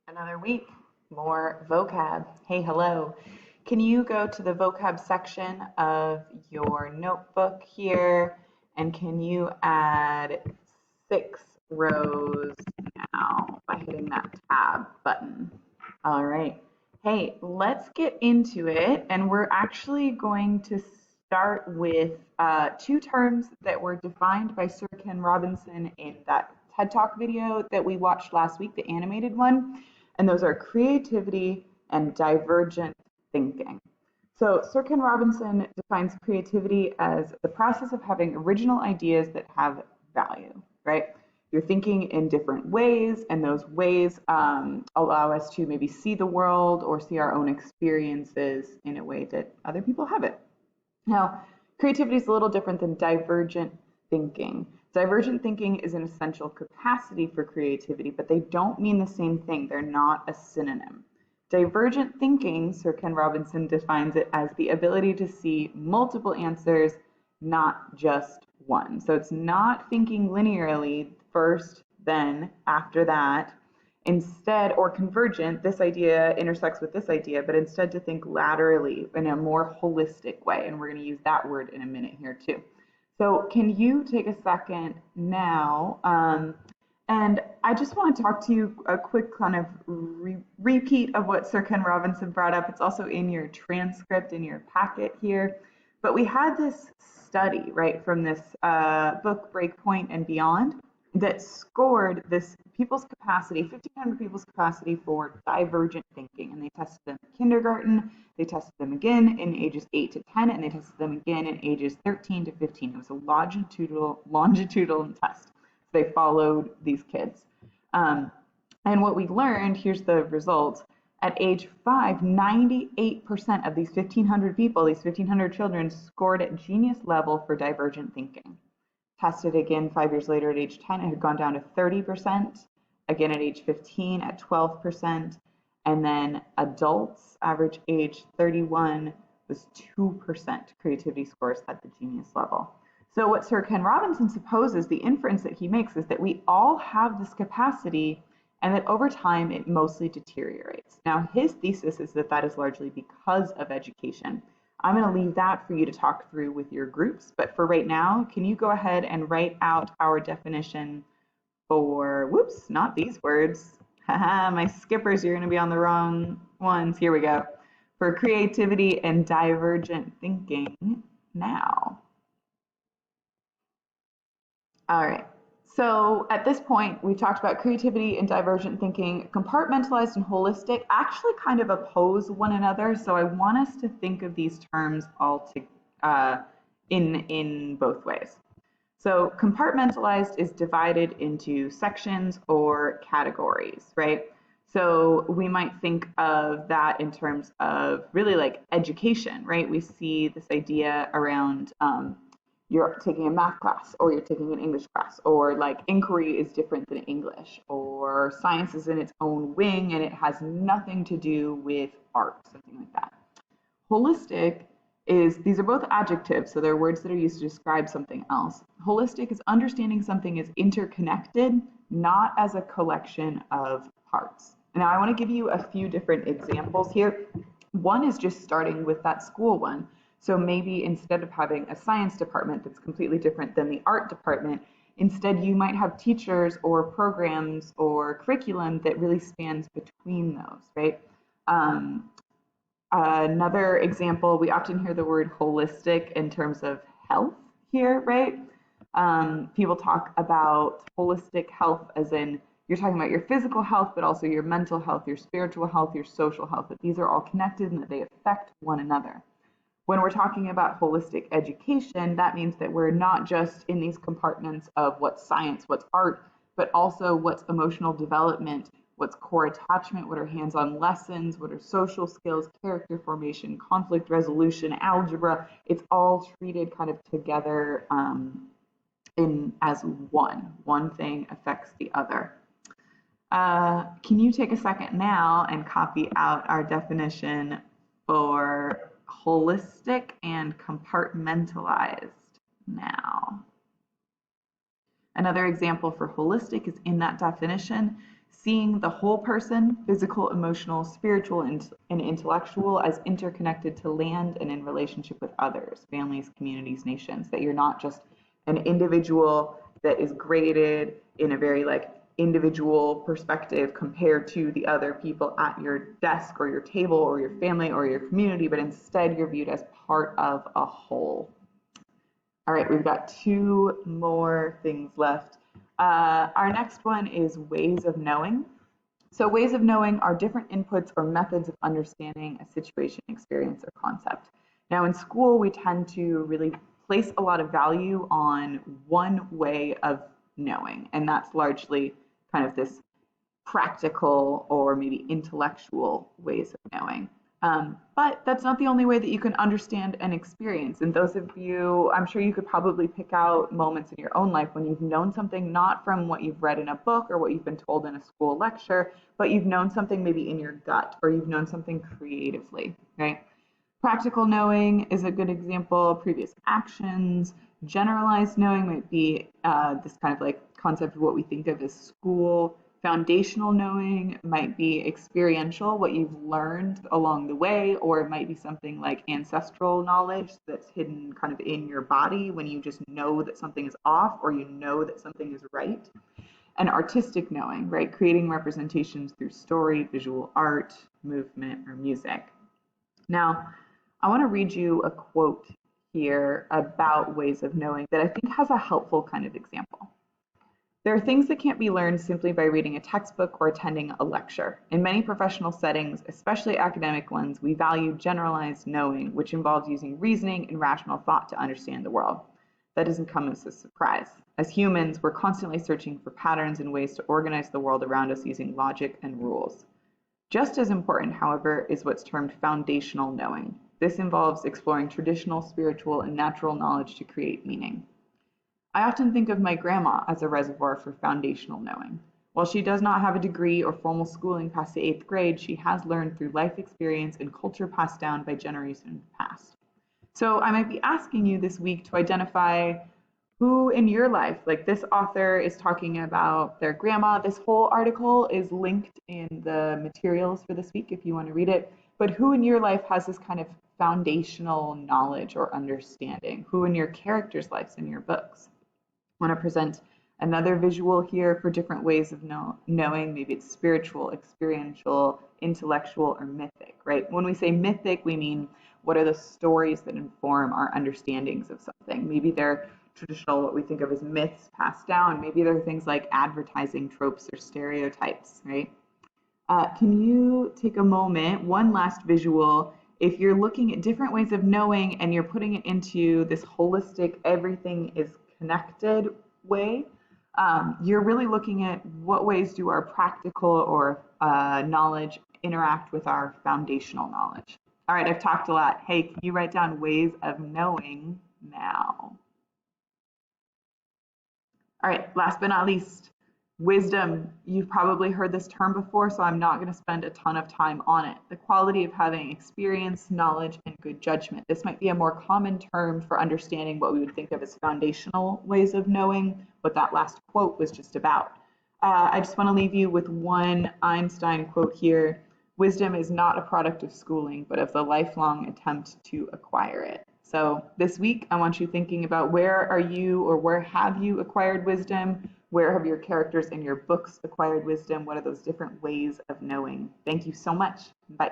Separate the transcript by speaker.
Speaker 1: Another week, more vocab. Hey, hello. Can you go to the vocab section of your notebook here and can you add 6 rows now by hitting that tab button? All right. Hey, let's get into it. And we're actually going to start with 2 terms that were defined by Sir Ken Robinson in that TED Talk video that we watched last week, the animated one. And those are creativity and divergent thinking. So Sir Ken Robinson defines creativity as the process of having original ideas that have value, right? You're thinking in different ways, and those ways allow us to maybe see the world or see our own experiences in a way that other people haven't. Now, creativity is a little different than divergent thinking. Divergent thinking is an essential capacity for creativity, but they don't mean the same thing. They're not a synonym. Divergent thinking, Sir Ken Robinson defines it as the ability to see multiple answers, not just one. So it's not thinking linearly first, then, after that. Instead, or convergent, this idea intersects with this idea, but instead to think laterally in a more holistic way. And we're going to use that word in a minute here too. So can you take a second now? And I just want to talk to you a quick kind of repeat of what Sir Ken Robinson brought up. It's also in your transcript in your packet here. But we had this study, right, from this book, Breakpoint and Beyond, that scored this people's capacity, 1,500 people's capacity for divergent thinking. And they tested them in kindergarten, they tested them again in ages 8 to 10, and they tested them again in ages 13 to 15. It was a longitudinal test. They followed these kids. And what we learned, here's the result. At age 5, 98% of these 1,500 people, these 1,500 children, scored at genius level for divergent thinking. Tested again 5 years later at age 10, it had gone down to 30%. Again at age 15 at 12%. And then adults, average age 31, was 2% creativity scores at the genius level. So what Sir Ken Robinson supposes, the inference that he makes, is that we all have this capacity and that over time it mostly deteriorates. Now, his thesis is that that is largely because of education. I'm going to leave that for you to talk through with your groups, but for right now, can you go ahead and write out our definition for, whoops, not these words. Haha, my skippers, you're going to be on the wrong ones. Here we go. For creativity and divergent thinking now. All right. So at this point, we talked about creativity and divergent thinking. Compartmentalized and holistic actually kind of oppose one another. So I want us to think of these terms all in both ways. So compartmentalized is divided into sections or categories, right? So we might think of that in terms of really like education, right? We see this idea around you're taking a math class, or you're taking an English class, or like inquiry is different than English, or science is in its own wing and it has nothing to do with art, something like that. Holistic is, these are both adjectives, so they're words that are used to describe something else. Holistic is understanding something is interconnected, not as a collection of parts. Now I want to give you a few different examples here. One is just starting with that school one. So maybe instead of having a science department that's completely different than the art department, instead you might have teachers or programs or curriculum that really spans between those, right? Another example, we often hear the word holistic in terms of health here, right? People talk about holistic health as in you're talking about your physical health, but also your mental health, your spiritual health, your social health, that these are all connected and that they affect one another. When we're talking about holistic education, that means that we're not just in these compartments of what's science, what's art, but also what's emotional development, what's core attachment, what are hands-on lessons, what are social skills, character formation, conflict resolution, algebra. It's all treated kind of together as one. One thing affects the other. Can you take a second now and copy out our definition for holistic and compartmentalized now? Another example for holistic is in that definition. seeing the whole person, physical, emotional, spiritual, and intellectual, as interconnected to land and in relationship with others, families, communities, nations, that you're not just an individual that is graded in a very like individual perspective compared to the other people at your desk or your table or your family or your community, but instead you're viewed as part of a whole. All right, we've got two more things left. Our next one is ways of knowing. So ways of knowing are different inputs or methods of understanding a situation, experience, or concept. Now in school, we tend to really place a lot of value on one way of knowing, and that's largely kind of this practical or maybe intellectual ways of knowing. But that's not the only way that you can understand and experience. And those of you, I'm sure you could probably pick out moments in your own life when you've known something not from what you've read in a book or what you've been told in a school lecture, but you've known something maybe in your gut or you've known something creatively, right? Practical knowing is a good example. Previous actions. Generalized knowing might be this kind of like concept of what we think of as school. Foundational knowing might be experiential, what you've learned along the way, or it might be something like ancestral knowledge that's hidden kind of in your body when you just know that something is off or you know that something is right. And artistic knowing, right? Creating representations through story, visual art, movement, or music. Now, I want to read you a quote here about ways of knowing that I think has a helpful kind of example. There are things that can't be learned simply by reading a textbook or attending a lecture. In many professional settings, especially academic ones, we value generalized knowing, which involves using reasoning and rational thought to understand the world. That doesn't come as a surprise. As humans, we're constantly searching for patterns and ways to organize the world around us using logic and rules. Just as important, however, is what's termed foundational knowing. This involves exploring traditional, spiritual, and natural knowledge to create meaning. I often think of my grandma as a reservoir for foundational knowing. While she does not have a degree or formal schooling past the 8th grade, she has learned through life experience and culture passed down by generations past. So I might be asking you this week to identify who in your life, like this author is talking about their grandma. This whole article is linked in the materials for this week if you want to read it. But who in your life has this kind of foundational knowledge or understanding? Who in your characters' lives in your books? I want to present another visual here for different ways of knowing. Maybe it's spiritual, experiential, intellectual, or mythic, right? When we say mythic, we mean what are the stories that inform our understandings of something? Maybe they're traditional, what we think of as myths passed down. Maybe they're things like advertising tropes or stereotypes, right? Can you take a moment, one last visual, if you're looking at different ways of knowing and you're putting it into this holistic, everything is connected way, you're really looking at what ways do our practical or knowledge interact with our foundational knowledge. All right, I've talked a lot. Hey, can you write down ways of knowing now? All right, last but not least, wisdom. You've probably heard this term before, so I'm not going to spend a ton of time on it. The quality of having experience, knowledge, and good judgment. This might be a more common term for understanding what we would think of as foundational ways of knowing, what that last quote was just about. I just want to leave you with one Einstein quote here. Wisdom is not a product of schooling, but of the lifelong attempt to acquire it. So this week, I want you thinking about where are you or where have you acquired wisdom? Where have your characters in your books acquired wisdom? What are those different ways of knowing? Thank you so much. Bye.